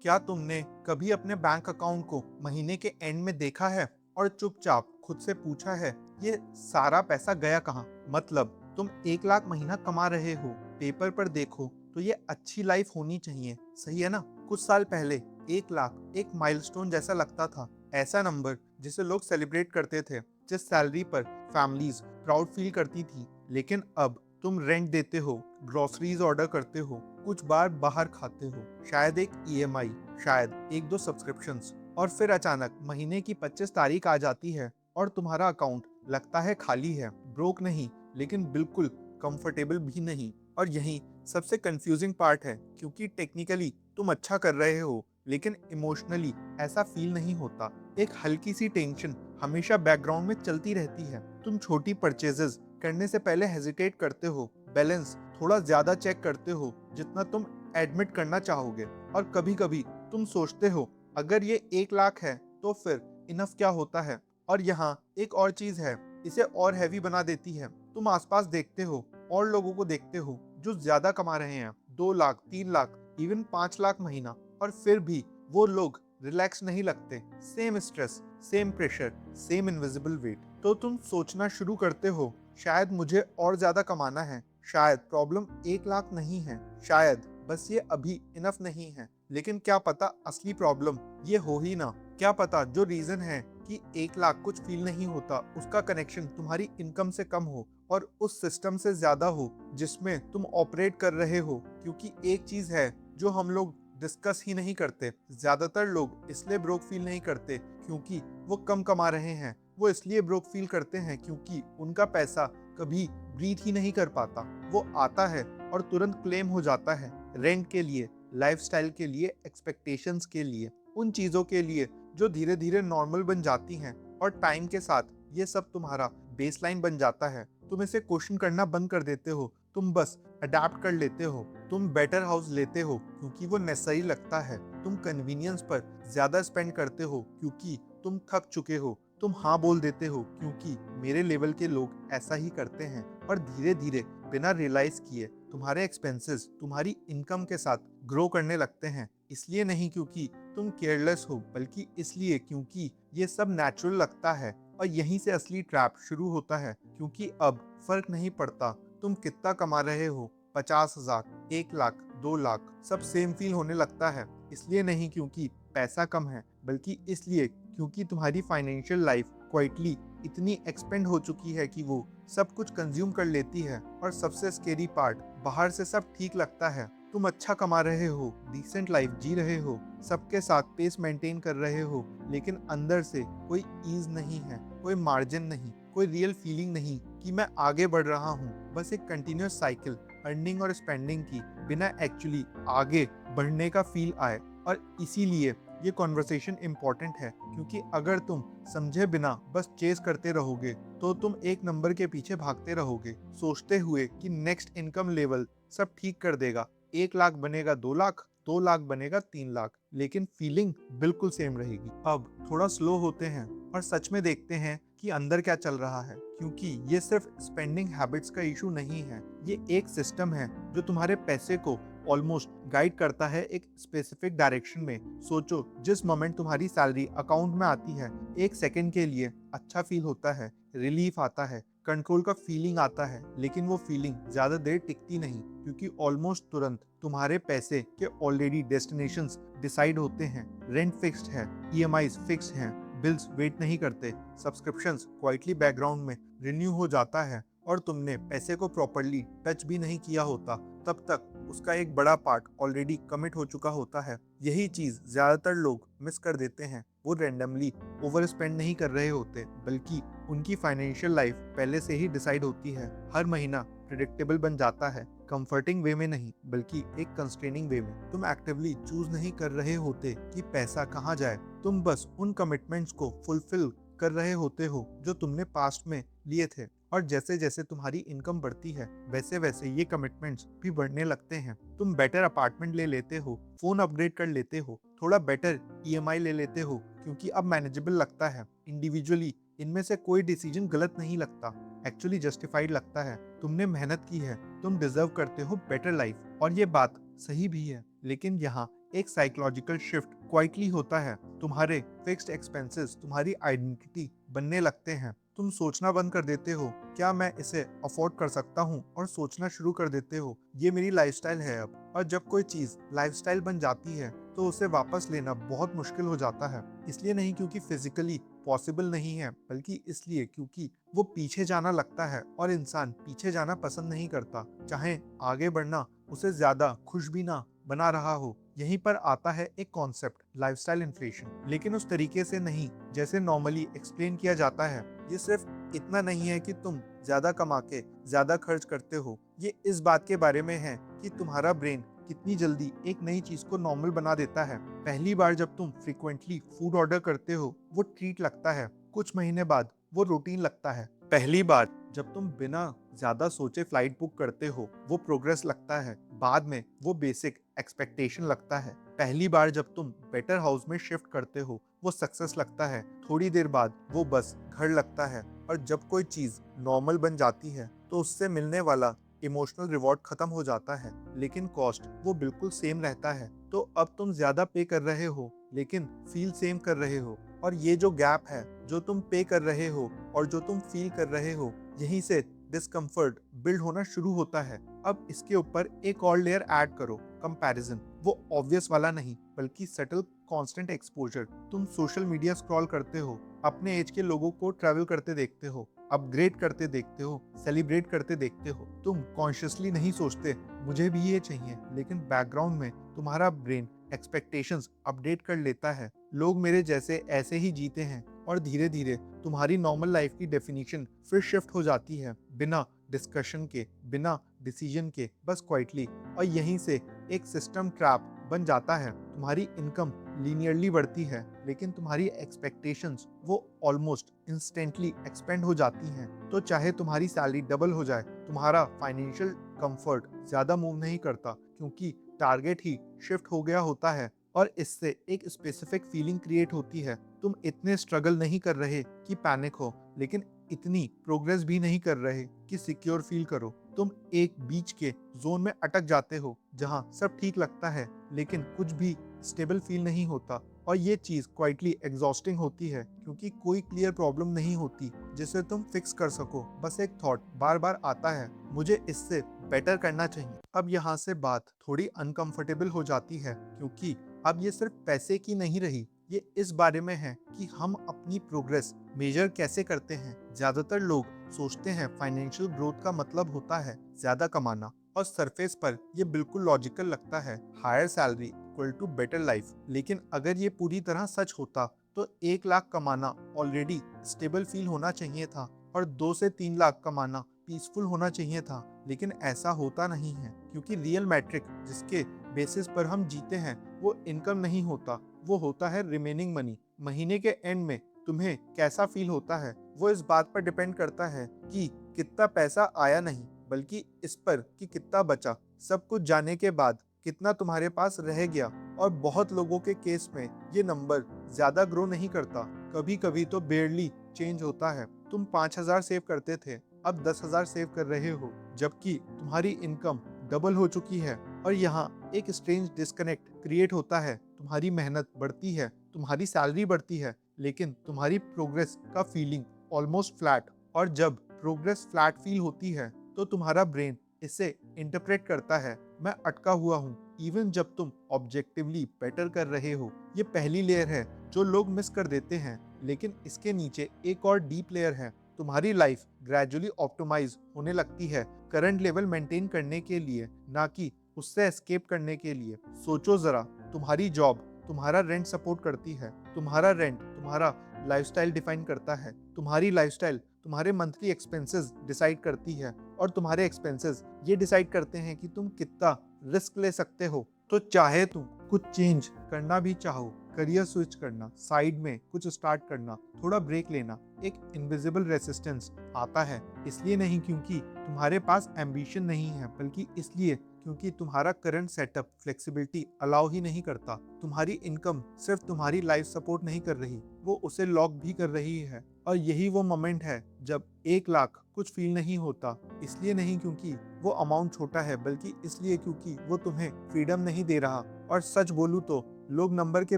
क्या तुमने कभी अपने बैंक अकाउंट को महीने के एंड में देखा है और चुपचाप खुद से पूछा है, ये सारा पैसा गया कहाँ? मतलब तुम 1 लाख महीना कमा रहे हो, पेपर पर देखो तो ये अच्छी लाइफ होनी चाहिए, सही है ना? कुछ साल पहले 1 लाख एक माइलस्टोन जैसा लगता था, ऐसा नंबर जिसे लोग सेलिब्रेट करते थे, जिस सैलरी पर फैमिलीज प्राउड फील करती थी। लेकिन अब तुम रेंट देते हो, ग्रोसरीज ऑर्डर करते हो, कुछ बार बाहर खाते हो, शायद एक ईएमआई, शायद एक दो सब्सक्रिप्शंस, और फिर अचानक महीने की 25 तारीख आ जाती है और तुम्हारा अकाउंट लगता है खाली है, ब्रोक नहीं, लेकिन बिल्कुल कंफर्टेबल भी नहीं। और यही सबसे कंफ्यूजिंग पार्ट है, क्योंकि टेक्निकली तुम अच्छा कर रहे हो, लेकिन इमोशनली ऐसा फील नहीं होता। एक हल्की सी टेंशन हमेशा बैकग्राउंड में चलती रहती है। तुम छोटी परचेजेस करने से पहले हेजिटेट करते हो, बैलेंस थोड़ा ज्यादा चेक करते हो जितना तुम एडमिट करना चाहोगे, और कभी कभी तुम सोचते हो अगर ये 1 लाख है तो फिर इनफ क्या होता है। और यहाँ एक और चीज है, इसे और हैवी बना देती है। तुम आसपास देखते हो और लोगों को देखते हो जो ज्यादा कमा रहे हैं, 2 लाख, 3 लाख, इवन 5 लाख महीना, और फिर भी वो लोग रिलैक्स नहीं लगते। Same stress, same pressure, same invisible weight. तो तुम सोचना शुरू करते हो, शायद मुझे और ज्यादा कमाना है, शायद प्रॉब्लम 1 लाख नहीं है, शायद बस ये अभी इनफ नहीं है। लेकिन क्या पता असली प्रॉब्लम ये हो ही ना। क्या पता जो रीजन है कि 1 लाख कुछ फील नहीं होता, उसका कनेक्शन तुम्हारी इनकम से कम हो और उस सिस्टम से ज्यादा हो जिसमें तुम ऑपरेट कर रहे हो। क्योंकि एक चीज है जो हम लोग डिस्कस ही नहीं करते, ज्यादातर लोग इसलिए ब्रोक फील नहीं करते क्योंकि वो कम कमा रहे हैं, वो इसलिए ब्रोक फील करते हैं क्योंकि उनका पैसा कभी ब्रीथ ही नहीं कर पाता। वो आता है और तुरंत क्लेम हो जाता है, रेंट के लिए, लाइफस्टाइल के लिए, एक्सपेक्टेशंस के लिए, उन चीजों के लिए जो धीरे धीरे नॉर्मल बन जाती हैं। और टाइम के साथ ये सब तुम्हारा बेसलाइन बन जाता है। तुम इसे क्वेश्चन करना बंद कर देते हो, तुम बस अडेप्ट कर लेते हो। तुम बेटर हाउस लेते हो क्योंकि वो नेसेसरी लगता है, तुम कन्वीनियंस पर ज्यादा स्पेंड करते हो क्योंकि तुम थक चुके हो, तुम हाँ बोल देते हो क्योंकि मेरे लेवल के लोग ऐसा ही करते हैं। और धीरे धीरे बिना रियलाइज किए तुम्हारे एक्सपेंसेस तुम्हारी इनकम के साथ ग्रो करने लगते हैं। इसलिए नहीं क्योंकि तुम केयरलेस हो, बल्कि इसलिए क्योंकि ये सब नेचुरल लगता है। और यहीं से असली ट्रैप शुरू होता है, क्योंकि अब फर्क नहीं पड़ता तुम कितना कमा रहे हो, 50,000, 1 लाख, 2 लाख, सब सेम फील होने लगता है। इसलिए नहीं क्योंकि पैसा कम है, बल्कि इसलिए क्योंकि तुम्हारी फाइनेंशियल लाइफ क्वाइटली इतनी एक्सपेंड हो चुकी है कि वो सब कुछ कंज्यूम कर लेती है। और सबसे स्केरी पार्ट, बाहर से सब ठीक लगता है, तुम अच्छा कमा रहे हो, डिसेंट लाइफ जी रहे हो, सबके साथ पेस मेंटेन कर रहे हो, लेकिन अंदर से कोई ईज नहीं है, कोई मार्जिन नहीं, कोई रियल फीलिंग नहीं कि मैं आगे बढ़ रहा हूँ। बस एक कंटिन्यूअस साइकिल, अर्निंग और स्पेंडिंग की, बिना एक्चुअली आगे बढ़ने का फील आए। और इसीलिए ये कॉन्वर्सेशन इंपॉर्टेंट है, क्योंकि अगर तुम समझे बिना बस चेस करते रहोगे तो तुम एक नंबर के पीछे भागते रहोगे, सोचते हुए कि नेक्स्ट इनकम लेवल सब ठीक कर देगा, 1 लाख बनेगा 2 लाख, 2 लाख बनेगा 3 लाख, लेकिन फीलिंग बिल्कुल सेम रहेगी। अब थोड़ा स्लो होते हैं और सच में देखते हैं कि अंदर क्या चल रहा है, क्योंकि ये सिर्फ स्पेंडिंग हैबिट्स का इशू नहीं है, ये एक सिस्टम है जो तुम्हारे पैसे को ऑलमोस्ट गाइड करता है एक स्पेसिफिक डायरेक्शन में। सोचो, जिस मोमेंट तुम्हारी सैलरी अकाउंट में आती है, एक सेकंड के लिए अच्छा फील होता है, रिलीफ आता है, कंट्रोल का फीलिंग आता है, लेकिन वो फीलिंग ज्यादा देर टिकती नहीं, क्योंकि ऑलमोस्ट तुरंत तुम्हारे पैसे के ऑलरेडी डेस्टिनेशंस डिसाइड होते हैं। रेंट फिक्स्ड है, ईएमआईज फिक्स्ड हैं, बिल्स वेट नहीं करते, सब्सक्रिप्शंस क्वाइटली बैकग्राउंड में रिन्यू हो जाता है, और तुमने पैसे को प्रॉपरली टच भी नहीं किया होता तब तक उसका एक बड़ा पार्ट ऑलरेडी कमिट हो चुका होता है। यही चीज ज्यादातर लोग मिस कर देते हैं। वो रैंडमली ओवर स्पेंड नहीं कर रहे होते, बल्कि उनकी फाइनेंशियल लाइफ पहले से ही डिसाइड होती है। हर महीना प्रिडिक्टेबल बन जाता है, कंफर्टिंग वे में नहीं, बल्कि एक कंस्ट्रेनिंग वे में। तुम एक्टिवली चूज नहीं कर रहे होते कि पैसा कहाँ जाए, तुम बस उन कमिटमेंट्स को फुलफिल कर रहे होते हो जो तुमने पास्ट में लिए थे। और जैसे जैसे तुम्हारी इनकम बढ़ती है, वैसे वैसे ये कमिटमेंट्स भी बढ़ने लगते हैं। तुम बेटर अपार्टमेंट ले लेते हो, फोन अपग्रेड कर लेते हो, थोड़ा बेटर ईएमआई ले लेते हो, क्योंकि अब मैनेजेबल लगता है। इंडिविजुअली इनमें से कोई डिसीजन गलत नहीं लगता, एक्चुअली जस्टिफाइड लगता है। तुमने मेहनत की है, तुम डिजर्व करते हो बेटर लाइफ, और ये बात सही भी है। लेकिन यहाँ एक साइकोलॉजिकल शिफ्ट क्वाइटली होता है। तुम्हारे फिक्स्ड एक्सपेंसेस तुम्हारी आइडेंटिटी बनने लगते हैं। तुम सोचना बंद कर देते हो, क्या मैं इसे अफोर्ड कर सकता हूँ, और सोचना शुरू कर देते हो, ये मेरी लाइफस्टाइल है अब। और जब कोई चीज लाइफस्टाइल बन जाती है तो उसे वापस लेना बहुत मुश्किल हो जाता है। इसलिए नहीं क्योंकि फिजिकली पॉसिबल नहीं है, बल्कि इसलिए क्योंकि वो पीछे जाना लगता है, और इंसान पीछे जाना पसंद नहीं करता, चाहे आगे बढ़ना उसे ज्यादा खुश भी ना बना रहा हो। यहीं पर आता है एक कॉन्सेप्ट, लाइफस्टाइल इन्फ्लेशन, लेकिन उस तरीके से नहीं जैसे नॉर्मली एक्सप्लेन किया जाता है। ये सिर्फ इतना नहीं है कि तुम ज्यादा कमा के ज्यादा खर्च करते हो, ये इस बात के बारे में है कि तुम्हारा ब्रेन कितनी जल्दी एक नई चीज को नॉर्मल बना देता है। पहली बार जब तुम फ्रिक्वेंटली फूड ऑर्डर करते हो वो ट्रीट लगता है, कुछ महीने बाद वो रूटीन लगता है। पहली बार जब तुम बिना ज्यादा सोचे फ्लाइट बुक करते हो वो प्रोग्रेस लगता है, बाद में वो बेसिक एक्सपेक्टेशन लगता है। पहली बार जब तुम बेटर हाउस में शिफ्ट करते हो वो सक्सेस लगता है, थोड़ी देर बाद वो बस घर लगता है। और जब कोई चीज नॉर्मल बन जाती है तो उससे मिलने वाला इमोशनल रिवॉर्ड खत्म हो जाता है, लेकिन कॉस्ट वो बिल्कुल सेम रहता है। तो अब तुम ज्यादा पे कर रहे हो लेकिन फील सेम कर रहे हो, और ये जो गैप है, जो तुम पे कर रहे हो और जो तुम फील कर रहे हो, यहीं से डिस्कम्फर्ट बिल्ड होना शुरू होता है। अब इसके ऊपर एक और लेयर ऐड करो, कंपैरिजन। वो ऑब्वियस वाला नहीं, बल्कि सटल कांस्टेंट एक्सपोजर। तुम सोशल मीडिया स्क्रॉल करते हो, अपने एज के लोगों को ट्रैवल करते देखते हो, अपग्रेड करते देखते हो, सेलिब्रेट करते देखते हो। तुम कॉन्शियसली नहीं सोचते मुझे भी ये चाहिए, लेकिन बैकग्राउंड में तुम्हारा ब्रेन एक्सपेक्टेशंस अपडेट कर लेता है। लोग मेरे जैसे ऐसे ही जीते हैं, और धीरे धीरे तुम्हारी नॉर्मल लाइफ की डेफिनेशन फिर शिफ्ट हो जाती है, बिना डिस्कशन के, बिना डिसीजन के, बस क्वाइटली। और यहीं से एक सिस्टम ट्रैप बन जाता है। तुम्हारी इनकम लीनियरली बढ़ती है, लेकिन तुम्हारी एक्सपेक्टेशंस वो ऑलमोस्ट इंस्टेंटली एक्सपेंड हो जाती हैं। तो चाहे तुम्हारी सैलरी डबल हो जाए, तुम्हारा फाइनेंशियल कंफर्ट ज्यादा मूव नहीं करता, क्योंकि टारगेट ही शिफ्ट हो गया होता है। और इससे एक स्पेसिफिक फीलिंग क्रिएट होती है। तुम इतने स्ट्रगल नहीं कर रहे कि पैनिक हो, लेकिन इतनी प्रोग्रेस भी नहीं कर रहे कि सिक्योर फील करो। तुम एक बीच के जोन में अटक जाते हो, जहां सब ठीक लगता है लेकिन कुछ भी स्टेबल फील नहीं होता। और ये चीज क्वाइटली एग्जॉस्टिंग होती है, क्योंकि कोई क्लियर प्रॉब्लम नहीं होती जिसे तुम फिक्स कर सको। बस एक थॉट बार बार आता है, मुझे इससे बेटर करना चाहिए। अब यहाँ से बात थोड़ी अनकंफर्टेबल हो जाती है, क्योंकि अब ये सिर्फ पैसे की नहीं रही, ये इस बारे में है कि हम अपनी प्रोग्रेस मेजर कैसे करते हैं। ज्यादातर लोग सोचते हैं फाइनेंशियल ग्रोथ का मतलब होता है ज्यादा कमाना, और सरफेस पर ये बिल्कुल लॉजिकल लगता है, higher salary equal to better life. लेकिन अगर ये पूरी तरह सच होता तो 1 लाख कमाना ऑलरेडी स्टेबल फील होना चाहिए था, और 2 से 3 लाख कमाना पीसफुल होना चाहिए था। लेकिन ऐसा होता नहीं है, क्योंकि रियल मैट्रिक जिसके बेसिस पर हम जीते हैं वो इनकम नहीं होता, वो होता है रिमेनिंग मनी। महीने के एंड में तुम्हें कैसा फील होता है वो इस बात पर डिपेंड करता है कि कितना पैसा आया नहीं, बल्कि इस पर कि कितना बचा। सब कुछ जाने के बाद कितना तुम्हारे पास रह गया। और बहुत लोगों के केस में ये नंबर ज्यादा ग्रो नहीं करता, कभी कभी तो बेयरली चेंज होता है। तुम 5,000 सेव करते थे, अब 10,000 सेव कर रहे हो, जबकि तुम्हारी इनकम डबल हो चुकी है। और यहाँ एक स्ट्रेंज डिस्कनेक्ट क्रिएट होता है। तुम्हारी मेहनत बढ़ती है, तुम्हारी सैलरी बढ़ती है, लेकिन तुम्हारी प्रोग्रेस का फीलिंग ऑलमोस्ट फ्लैट। और जब प्रोग्रेस फ्लैट फील होती है तो तुम्हारा ब्रेन इसे इंटरप्रेट करता है, मैं अटका हुआ हूँ, इवन जब तुम ऑब्जेक्टिवली बेटर कर रहे हो। ये पहली लेयर है जो लोग मिस कर देते हैं, लेकिन इसके नीचे एक और डीप लेयर है। तुम्हारी लाइफ ग्रेजुअली ऑप्टिमाइज होने लगती है, करंट लेवल मेंटेन करने के लिए, ना कि उससे एस्केप करने के लिए। सोचो जरा, तुम्हारी जॉब तुम्हारा रेंट सपोर्ट करती है, तुम्हारा रेंट तुम्हारा लाइफस्टाइल डिफाइन करता है, तुम्हारी लाइफस्टाइल तुम्हारे मंथली एक्सपेंसेस डिसाइड करती है, और तुम्हारे एक्सपेंसेस ये डिसाइड करते हैं कि तुम कितना रिस्क ले सकते हो। तो चाहे तुम कुछ चेंज करना भी चाहो, करियर स्विच करना, साइड में कुछ स्टार्ट करना, थोड़ा ब्रेक लेना, एक इनविजिबल रेसिस्टेंस आता है। इसलिए नहीं क्योंकि तुम्हारे पास एम्बिशन नहीं है, बल्कि इसलिए क्योंकि तुम्हारा करंट सेटअप फ्लेक्सिबिलिटी अलाउ ही नहीं करता। तुम्हारी इनकम सिर्फ तुम्हारी लाइफ सपोर्ट नहीं कर रही, वो उसे लॉक भी कर रही है। और यही वो मोमेंट है जब 1 लाख कुछ फील नहीं होता, इसलिए नहीं क्योंकि वो अमाउंट छोटा है, बल्कि इसलिए क्योंकि वो तुम्हें फ्रीडम नहीं दे रहा। और सच बोलूं तो लोग नंबर के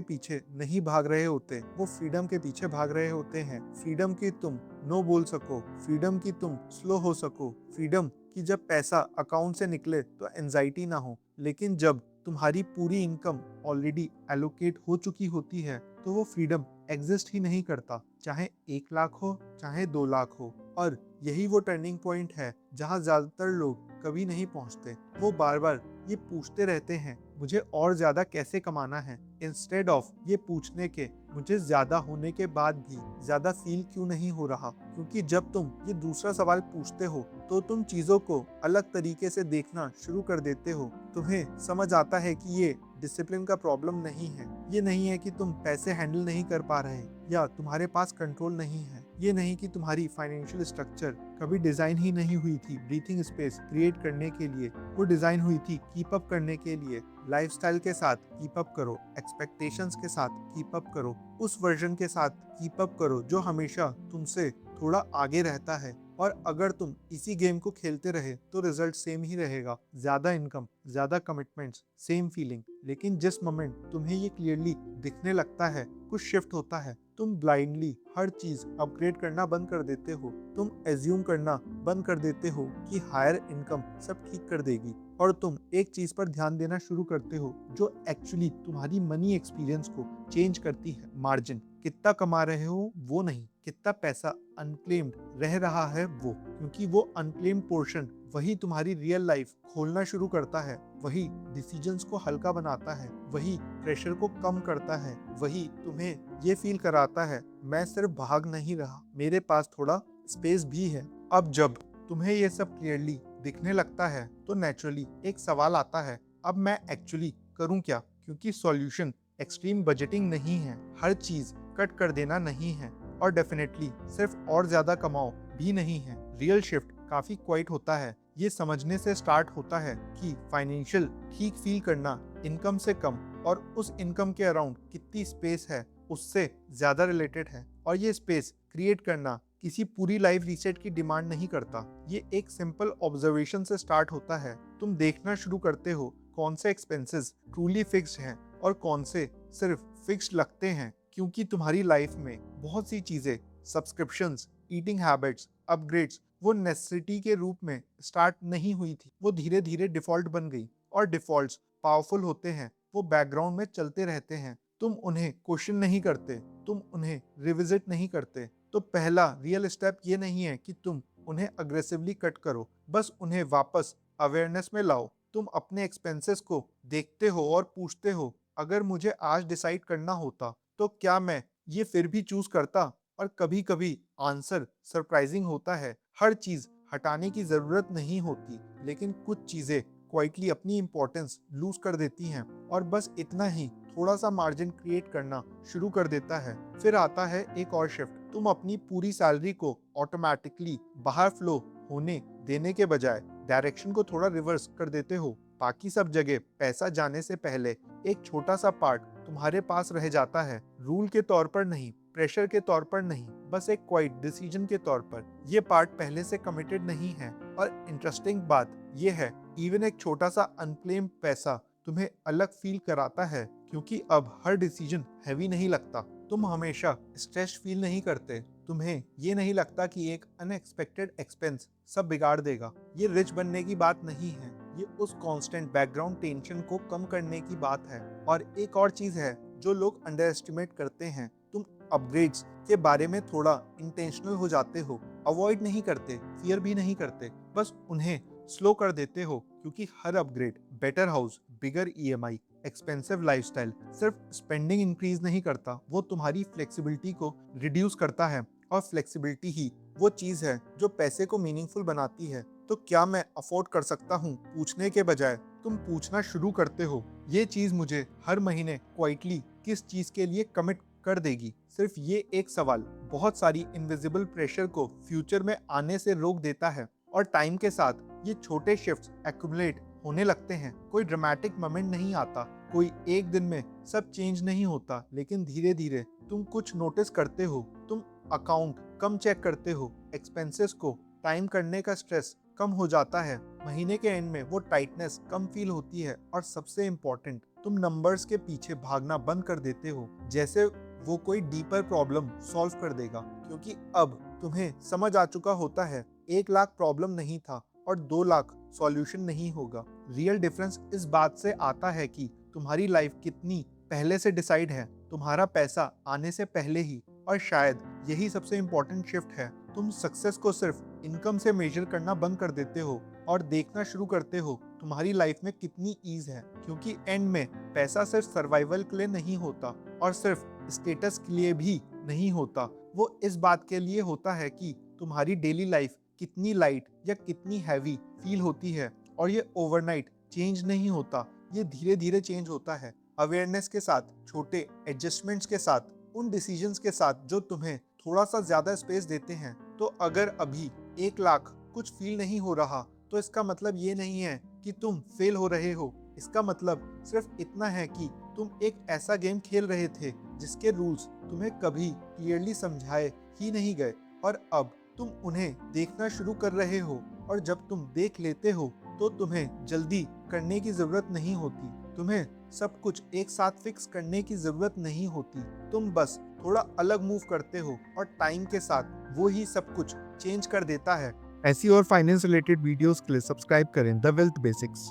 पीछे नहीं भाग रहे होते, वो फ्रीडम के पीछे भाग रहे होते हैं। फ्रीडम की तुम नो बोल सको, फ्रीडम की तुम स्लो हो सको, फ्रीडम कि जब पैसा अकाउंट से निकले तो एंजाइटी ना हो। लेकिन जब तुम्हारी पूरी इनकम ऑलरेडी एलोकेट हो चुकी होती है तो वो फ्रीडम एग्जिस्ट ही नहीं करता, चाहे 1 लाख हो चाहे 2 लाख हो। और यही वो टर्निंग पॉइंट है जहाँ ज्यादातर लोग कभी नहीं पहुँचते। वो बार बार ये पूछते रहते हैं, मुझे और ज्यादा कैसे कमाना है, इंस्टेड ऑफ ये पूछने के मुझे ज्यादा होने के बाद भी ज्यादा फील क्यों नहीं हो रहा। क्योंकि जब तुम ये दूसरा सवाल पूछते हो तो तुम चीजों को अलग तरीके से देखना शुरू कर देते हो। तुम्हें समझ आता है कि ये डिसिप्लिन का प्रॉब्लम नहीं है, ये नहीं है कि तुम पैसे हैंडल नहीं कर पा रहे या तुम्हारे पास कंट्रोल नहीं है, ये नहीं कि तुम्हारी फाइनेंशियल स्ट्रक्चर कभी डिजाइन ही नहीं हुई थी ब्रीथिंग स्पेस क्रिएट करने के लिए, वो डिजाइन हुई थी कीप अप करने के लिए। लाइफस्टाइल के साथ कीप अप करो, एक्सपेक्टेशंस के साथ कीप अप करो, उस वर्जन के साथ कीप अप करो जो हमेशा तुमसे थोड़ा आगे रहता है। और अगर तुम इसी गेम को खेलते रहे तो रिजल्ट सेम ही रहेगा, ज्यादा इनकम, ज्यादा कमिटमेंट्स, सेम फीलिंग। लेकिन जिस मोमेंट तुम्हें ये क्लियरली दिखने लगता है, कुछ शिफ्ट होता है। तुम ब्लाइंडली हर चीज अपग्रेड करना बंद कर देते हो, तुम एज्यूम करना बंद कर देते हो कि हायर इनकम सब ठीक कर देगी, और तुम एक चीज पर ध्यान देना शुरू करते हो जो एक्चुअली तुम्हारी मनी एक्सपीरियंस को चेंज करती है। मार्जिन, कितना कमा रहे हो वो नहीं, कितना पैसा अनक्लेम्ड रह रहा है वो। क्योंकि वो अनक्लेम्ड पोर्शन वही तुम्हारी रियल लाइफ खोलना शुरू करता है, वही डिसीजंस को हल्का बनाता है, वही प्रेशर को कम करता है, वही तुम्हें ये फील कराता है मैं सिर्फ भाग नहीं रहा, मेरे पास थोड़ा स्पेस भी है। अब जब तुम्हें ये सब क्लियरली दिखने लगता है तो नेचुरली एक सवाल आता है, अब मैं एक्चुअली करूं क्या? क्योंकि सॉल्यूशन एक्सट्रीम बजटिंग नहीं है, हर चीज कट कर देना नहीं है, और डेफिनेटली सिर्फ और ज्यादा कमाओ भी नहीं है। रियल शिफ्ट काफी क्वाइट होता है, ये समझने से स्टार्ट होता है कि फाइनेंशियल ठीक फील करना इनकम से कम और उस इनकम के अराउंड कितनी स्पेस है उससे ज्यादा रिलेटेड है। और ये स्पेस क्रिएट करना किसी पूरी लाइफ रीसेट की डिमांड नहीं करता, ये एक सिंपल ऑब्जर्वेशन से स्टार्ट होता है। तुम देखना शुरू करते हो कौन से एक्सपेंसेस ट्रूली फिक्स्ड हैं और कौन से सिर्फ फिक्स्ड लगते हैं, क्योंकि तुम्हारी लाइफ में बहुत सी चीजें, सब्सक्रिप्शंस, ईटिंग हैबिट्स, अपग्रेड्स, वो नेसेसिटी के रूप में स्टार्ट नहीं हुई थी, वो धीरे धीरे डिफॉल्ट बन गई। और डिफॉल्ट्स पावरफुल होते हैं, वो बैकग्राउंड में चलते रहते हैं, तुम उन्हें क्वेश्चन नहीं करते, तुम उन्हें रिविजिट नहीं करते। तो पहला रियल स्टेप ये नहीं है कि तुम उन्हें अग्रेसिवली कट करो, बस उन्हें वापस अवेयरनेस में लाओ। तुम अपने एक्सपेंसेस को देखते हो और पूछते हो, अगर मुझे आज डिसाइड करना होता तो क्या मैं ये फिर भी चूज करता? और कभी कभी आंसर सरप्राइजिंग होता है। हर चीज हटाने की जरूरत नहीं होती, लेकिन कुछ चीजें क्वाइटली अपनी इंपॉर्टेंस लूज कर देती हैं, और बस इतना ही थोड़ा सा मार्जिन क्रिएट करना शुरू कर देता है। फिर आता है एक और शिफ्ट, तुम अपनी पूरी सैलरी को ऑटोमेटिकली बाहर फ्लो होने देने के बजाय डायरेक्शन को थोड़ा रिवर्स कर देते हो। बाकी सब जगह पैसा जाने से पहले एक छोटा सा पार्ट तुम्हारे पास रह जाता है, रूल के तौर पर नहीं, प्रेशर के तौर पर नहीं, बस एक क्वाइट डिसीजन के तौर पर। ये पार्ट पहले से कमिटेड नहीं है। और इंटरेस्टिंग बात ये है, इवन एक छोटा सा अनक्लेम्ड पैसा तुम्हें अलग फील कराता है, क्योंकि अब हर डिसीजन हैवी नहीं लगता, तुम हमेशा स्ट्रेस फील नहीं करते, तुम्हें ये नहीं लगता कि एक अनएक्सपेक्टेड एक्सपेंस सब बिगाड़ देगा। ये रिच बनने की बात नहीं है, ये उस कांस्टेंट बैकग्राउंड टेंशन को कम करने की बात है। और एक और चीज है जो लोग अंडर एस्टिमेट करते हैं, तुम अपग्रेड्स के बारे में थोड़ा इंटेंशनल हो जाते हो, अवॉइड नहीं करते, फियर भी नहीं करते, बस उन्हें स्लो कर देते हो। क्योंकि हर अपग्रेड, बेटर हाउस, बिगर ईएमआई, एक्सपेंसिव लाइफस्टाइल सिर्फ स्पेंडिंग इंक्रीज नहीं करता, वो तुम्हारी फ्लेक्सिबिलिटी को रिड्यूस करता है। और फ्लेक्सिबिलिटी ही वो चीज है जो पैसे को मीनिंगफुल बनाती है। तो क्या मैं अफोर्ड कर सकता हूँ पूछने के बजाय तुम पूछना शुरू करते हो, ये चीज मुझे हर महीने क्वाइटली किस चीज के लिए कमिट कर देगी। सिर्फ ये एक सवाल बहुत सारी इनविजिबल प्रेशर को फ्यूचर में आने से रोक देता है। और टाइम के साथ ये छोटे शिफ्ट्स एक्यूमुलेट होने लगते हैं। कोई ड्रामेटिक मोमेंट नहीं आता, कोई एक दिन में सब चेंज नहीं होता, लेकिन धीरे धीरे तुम कुछ नोटिस करते हो, तुम अकाउंट कम चेक करते हो, एक्सपेंसेस को टाइम करने का स्ट्रेस कम हो जाता है, महीने के एंड में वो टाइटनेस कम फील होती है, और सबसे इम्पोर्टेंट, तुम नंबर्स के पीछे भागना बंद कर देते हो जैसे वो कोई डीपर प्रॉब्लम सॉल्व कर देगा, क्योंकि अब तुम्हें समझ आ चुका होता है 1 लाख प्रॉब्लम नहीं था और 2 लाख सॉल्यूशन नहीं होगा। रियल डिफरेंस इस बात से आता है कि तुम्हारी लाइफ कितनी पहले से डिसाइड है, तुम्हारा पैसा आने से पहले ही। और शायद यही सबसे इम्पोर्टेंट शिफ्ट है। तुम सक्सेस को सिर्फ इनकम से मेजर करना बंद कर देते हो और देखना शुरू करते हो तुम्हारी लाइफ में कितनी ईज है, क्योंकि एंड में पैसा सिर्फ सर्वाइवल के लिए नहीं होता और सिर्फ स्टेटस के लिए भी नहीं होता। वो इस बात के लिए होता है कि तुम्हारी डेली लाइफ कितनी लाइट या कितनी हैवी फील होती है, और ये ओवरनाइट चेंज नहीं होता, ये धीरे धीरे चेंज होता है। अवेयरनेस के साथ, छोटे एडजस्टमेंट्स के साथ, उन डिसीजंस के साथ जो तुम्हें थोड़ा सा ज्यादा स्पेस देते हैं। तो अगर अभी 1 लाख कुछ फील नहीं हो रहा, तो इसका मतलब ये नहीं है कि तुम फेल हो रहे हो। इसका मतलब सिर्फ इतना है कि तुम एक ऐसा गेम खेल रहे थे जिसके रूल्स तुम्हें कभी क्लियरली समझाए ही नहीं गए, और अब तुम उन्हें देखना शुरू कर रहे हो। और जब तुम देख लेते हो तो तुम्हें जल्दी करने की जरूरत नहीं होती, तुम्हें सब कुछ एक साथ फिक्स करने की जरूरत नहीं होती। तुम बस थोड़ा अलग मूव करते हो और टाइम के साथ वो ही सब कुछ चेंज कर देता है। ऐसी और फाइनेंस रिलेटेड वीडियोस के लिए सब्सक्राइब करें द वेल्थ बेसिक्स।